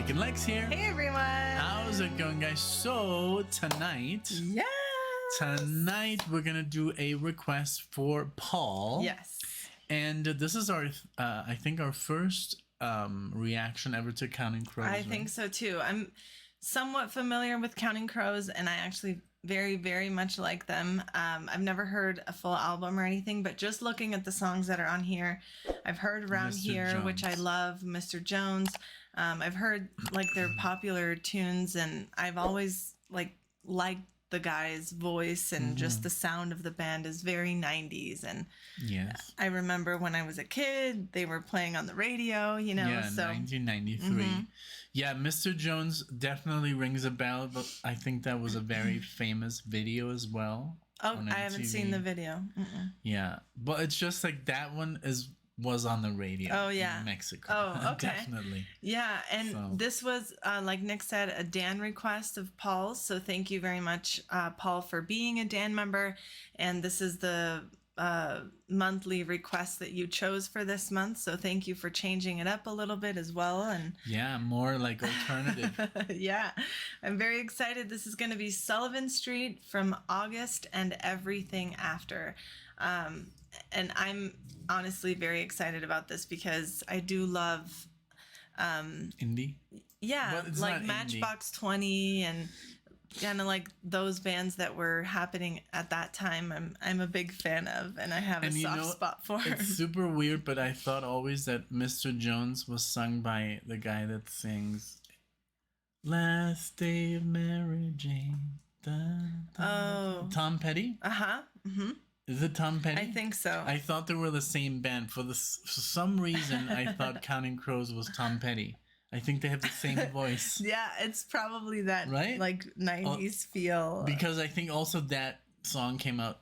NicknLex here. Hey everyone! How's it going, guys? So tonight we're gonna do a request for Paul. Yes. And this is our, I think our first reaction ever to Counting Crows. I think so too. I'm somewhat familiar with Counting Crows, and I actually very, very much like them. I've never heard a full album or anything, but just looking at the songs that are on here, I've heard Around Mr. Here, Jones. which I love, Mr. Jones. I've heard like their popular tunes, and I've always liked the guy's voice, and just the sound of the band is very 90s. And yes, I remember when I was a kid, they were playing on the radio, you know. Yeah, so 1993. Yeah, Mr. Jones definitely rings a bell, but I think that was a very famous video as well. Oh, on I haven't MTV. seen the video. Yeah, but it's just like that one was on the radio. Oh, yeah. In Mexico. Oh, okay. Definitely. Yeah, and So- this was, like Nick said, a Dan request of Paul's. So thank you very much, Paul, for being a Dan member. And this is the monthly request that you chose for this month. So thank you for changing it up a little bit as well. And Yeah, more like alternative. yeah, I'm very excited. This is going to be Sullivan Street from August and Everything After. And I'm honestly very excited about this because I do love, Indie? yeah, Well, it's like not indie. Matchbox 20 and kind of like those bands that were happening at that time. I'm a big fan of, and I have a And you soft know, spot for. It's super weird, but I thought always that Mr. Jones was sung by the guy that sings Last Day of Mary Jane. Dun, dun, Oh. Tom Petty? Uh-huh. Mm-hmm. Is it Tom Petty? I think so. I thought they were the same band. For some reason, I thought Counting Crows was Tom Petty. I think they have the same voice. Yeah, it's probably that Right? like 90s feel. Because I think also that song came out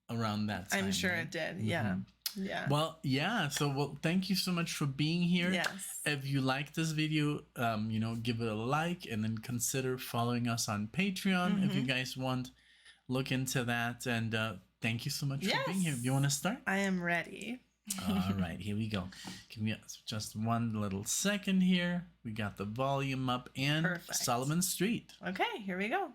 around that time. I'm sure right? it did. Yeah. Yeah. Well, yeah. So, thank you so much for being here. Yes. If you like this video, give it a like, and then consider following us on Patreon if you guys want. Look into that, and thank you so much for being here. Yes. You want to start? I am ready. All right, here we go. Give me just one little second here. We got the volume up and Perfect. Sullivan Street. Okay, here we go.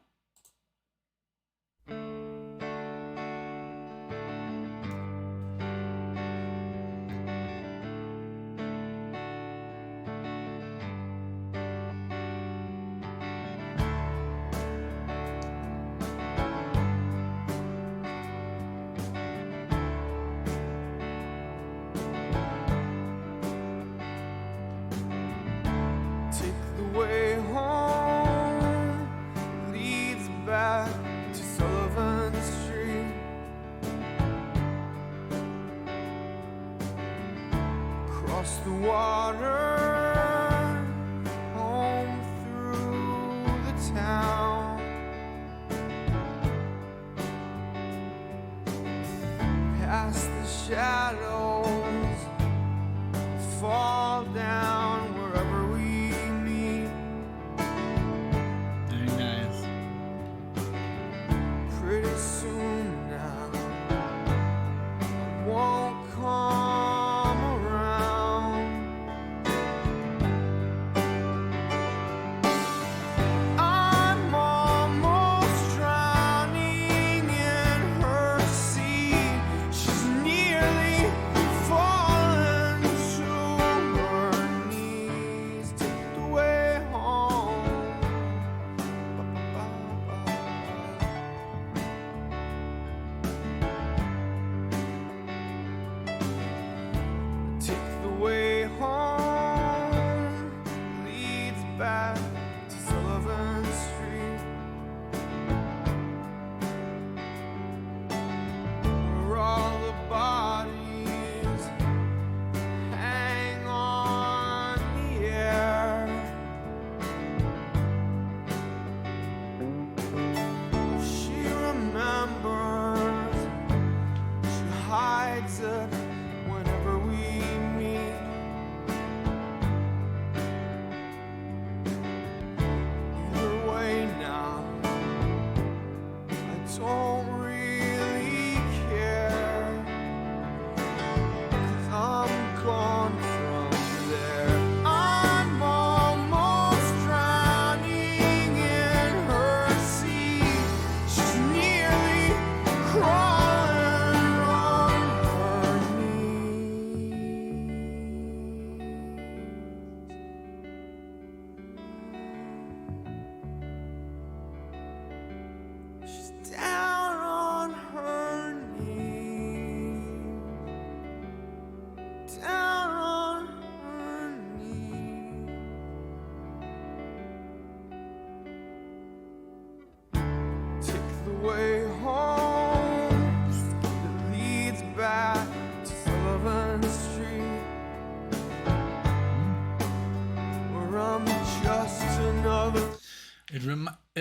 Take the way home leads back to Sullivan Street. Cross the water, home through the town. Past the shadows, fall down wherever we meet. Very nice. Pretty soon now, I won't come around. I'm almost drowning in her sea. She's nearly fallen to her knees. Take the way home. Take the way home leads back to Sullivan Street, where all the bodies hang on the air. She remembers, she hides it whenever we meet. Either way now, I don't really care, 'cause I'm gone from there. I'm almost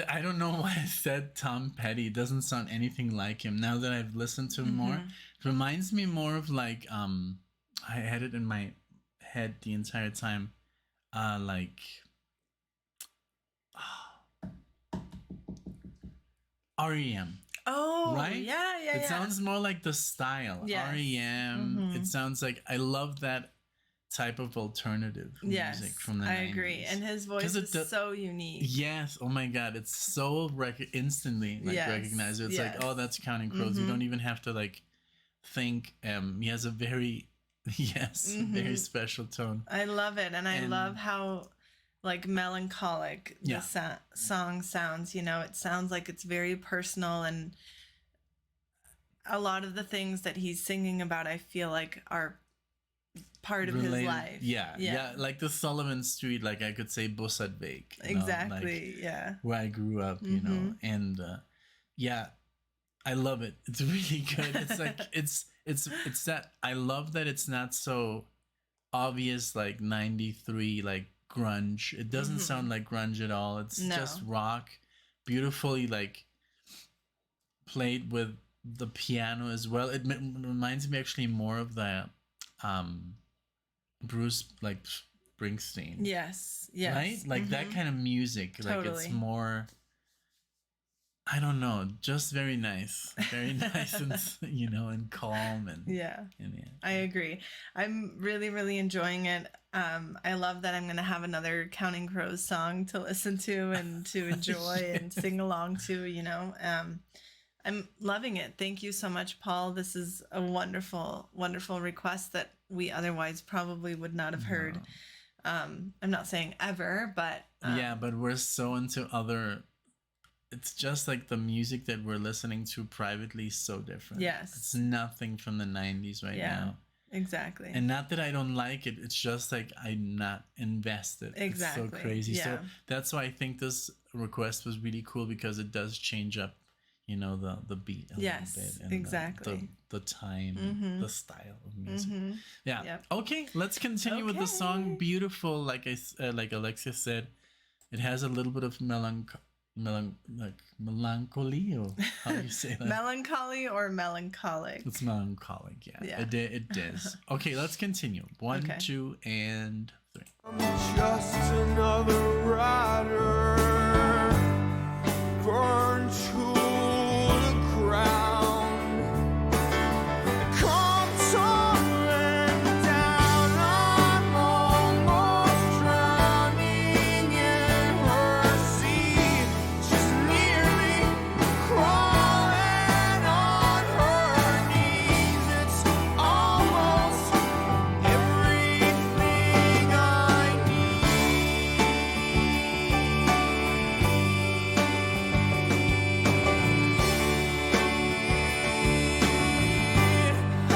I don't know why I said Tom Petty. It doesn't sound anything like him. Now that I've listened to him more, it reminds me more of like I had it in my head the entire time. Like REM. Oh, Right? Yeah. It sounds more like the style. Yes. REM. It sounds like I love that type of alternative music from the 90s. I agree. And his voice is so unique. Yes. Oh my God. It's so instantly recognizable. It's like, oh, that's Counting Crows. You don't even have to like think. He has a very, very special tone. I love it. And I love how like melancholic the song sounds. You know, it sounds like it's very personal, and a lot of the things that he's singing about, I feel like are part of his life. Yeah. Like the Sullivan Street, like I could say Bosadvik. Exactly. Where I grew up, you know, and I love it. It's really good. It's like it's that I love that it's not so obvious like 93 like grunge. It doesn't sound like grunge at all. It's just rock, beautifully like played with the piano as well. It reminds me actually more of the Bruce like Springsteen. Yes. Right? Like that kind of music. Like it's more, I don't know, just very nice. Very nice and you know, and calm and I agree. I'm really, really enjoying it. I love that I'm gonna have another Counting Crows song to listen to and to enjoy and sing along to, you know. I'm loving it. Thank you so much, Paul. This is a wonderful, wonderful request that we otherwise probably would not have heard. I'm not saying ever, but but we're so into other. It's just like the music that we're listening to privately is so different. Yes, it's nothing from the 90s now. Exactly. And not that I don't like it. It's just like I'm not invested. Exactly. It's so crazy. So that's why I think this request was really cool, because it does change up, you know, the beat a little bit, and exactly. the time, the style of music. Okay, let's continue with the song. Beautiful, like like Alexis said, it has a little bit of melancholy, or how do you say that? Melancholy or melancholic? It's melancholic. It does. Okay, let's continue. 1, 2, and 3. I'm just another rider, burned to the ground. Come tumbling down, I'm almost drowning in her sea. She's nearly crawling on her knees. It's almost everything I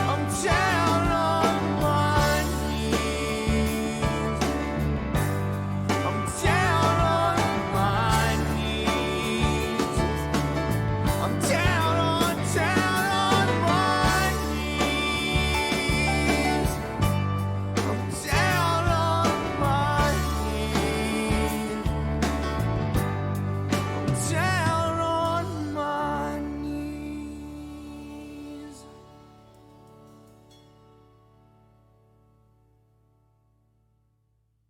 I'm down on my knees. I'm down on my knees. I'm down on my knees. I'm down on my knees. I'm down on my knees.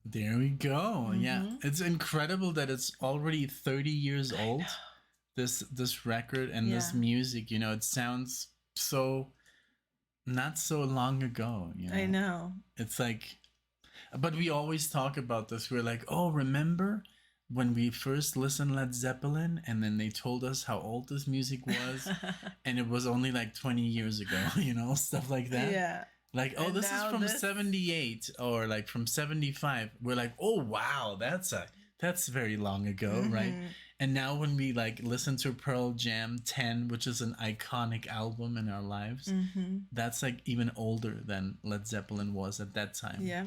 There we go. Yeah, it's incredible that it's already 30 years old. This record and this music, you know, it sounds so not so long ago. You know? I know. It's like, but we always talk about this. We're like, oh, remember when we first listened Led Zeppelin, and then they told us how old this music was, and it was only like 20 years ago. You know, stuff like that. Yeah. Like, oh, And this is now from 78 or like from 75. We're like, oh, wow, that's very long ago, right? And now when we like listen to Pearl Jam 10, which is an iconic album in our lives, that's like even older than Led Zeppelin was at that time. Yeah.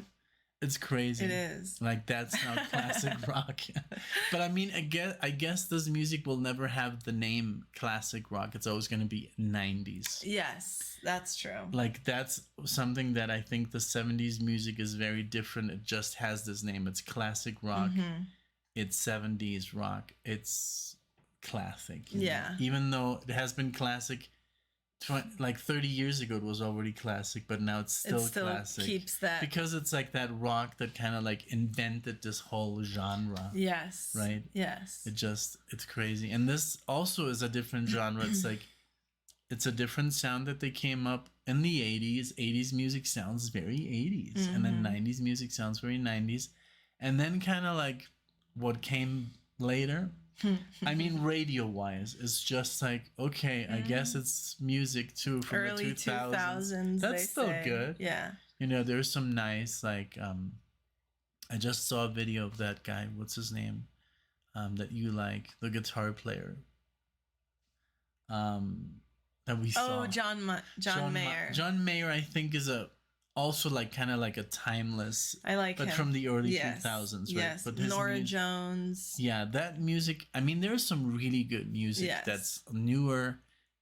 It's crazy. It is. Like, that's now classic rock. But I mean, I guess this music will never have the name classic rock. It's always going to be 90s. Yes, that's true. Like, that's something that I think the 70s music is very different. It just has this name. It's classic rock. it's 70s rock. It's classic. You know? Yeah. Even though it has been classic, like 30 years ago, it was already classic, but now it's still classic. Keeps that. Because it's like that rock that kind of like invented this whole genre. Yes. Right? Yes. It's crazy. And this also is a different genre. It's like, it's a different sound that they came up in the 80s. 80s music sounds very 80s. And then 90s music sounds very 90s. And then kind of like what came later. I mean, radio-wise, it's just like, okay, I guess it's music too from early the 2000s. That's still good. Yeah. You know, there's some nice, like, I just saw a video of that guy. What's his name? That you like, the guitar player. That we saw. Oh, John Mayer. John Mayer, I think, is also like kind of like a timeless. I like him. But from the early 2000s, right? Yes. But Nora Jones. Yeah, that music. I mean, there's some really good music that's newer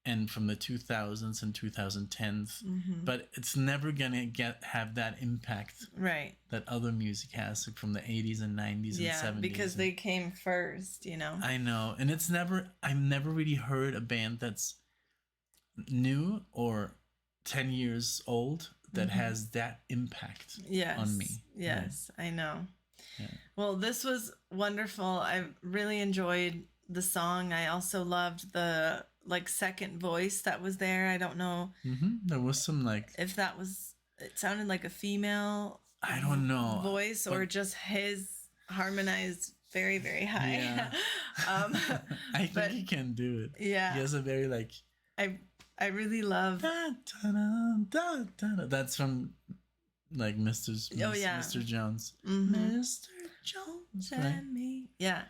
and from the 2000s and 2010s, but it's never gonna have that impact, right? That other music has, like from the 80s and 90s and 70s. Because they came first, you know. I know, and I've never really heard a band that's new or 10 years old that has that impact on me. Yes, I know. Yeah. Well, this was wonderful. I really enjoyed the song. I also loved the like second voice that was there. I don't know. There was some like, if that was, it sounded like a female. I don't know. Voice or just his harmonized very, very high. Yeah. I think he can do it. Yeah. He has a very like. I really love. That's from like Mr. Jones. Mr. Jones, right? And me. Yeah.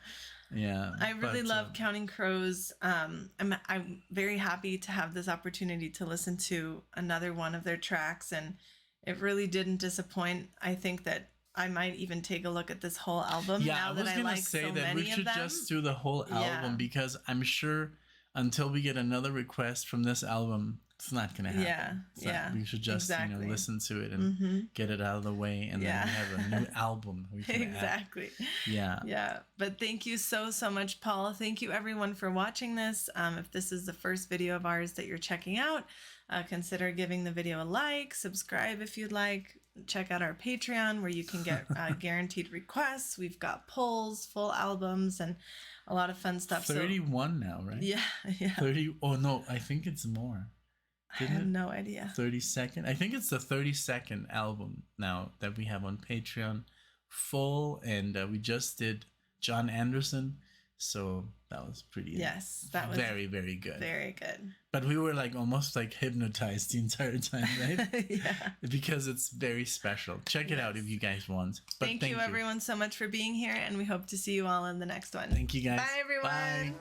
Yeah. I really love Counting Crows. I'm very happy to have this opportunity to listen to another one of their tracks, and it really didn't disappoint. I think that I might even take a look at this whole album now that I like so many of them. We should just do the whole album because I'm sure until we get another request from this album, it's not going to happen. Yeah. We should just listen to it and get it out of the way, and then we have a new album. We can exactly. Yeah. Yeah. But thank you so much, Paul. Thank you, everyone, for watching this. If this is the first video of ours that you're checking out, consider giving the video a like, subscribe if you'd like. Check out our Patreon where you can get guaranteed requests. We've got polls, full albums, and a lot of fun stuff. 31 now, right? Yeah. 30. Oh, no, I think it's more. I have no idea. 32nd. I think it's the 32nd album now that we have on Patreon, full, and we just did John Anderson, so that was pretty. Yes, that was very, very good. Very good. But we were like almost like hypnotized the entire time, right? Yeah. Because it's very special. Check it out if you guys want. But thank you, everyone, so much for being here, and we hope to see you all in the next one. Thank you, guys. Bye, everyone. Bye.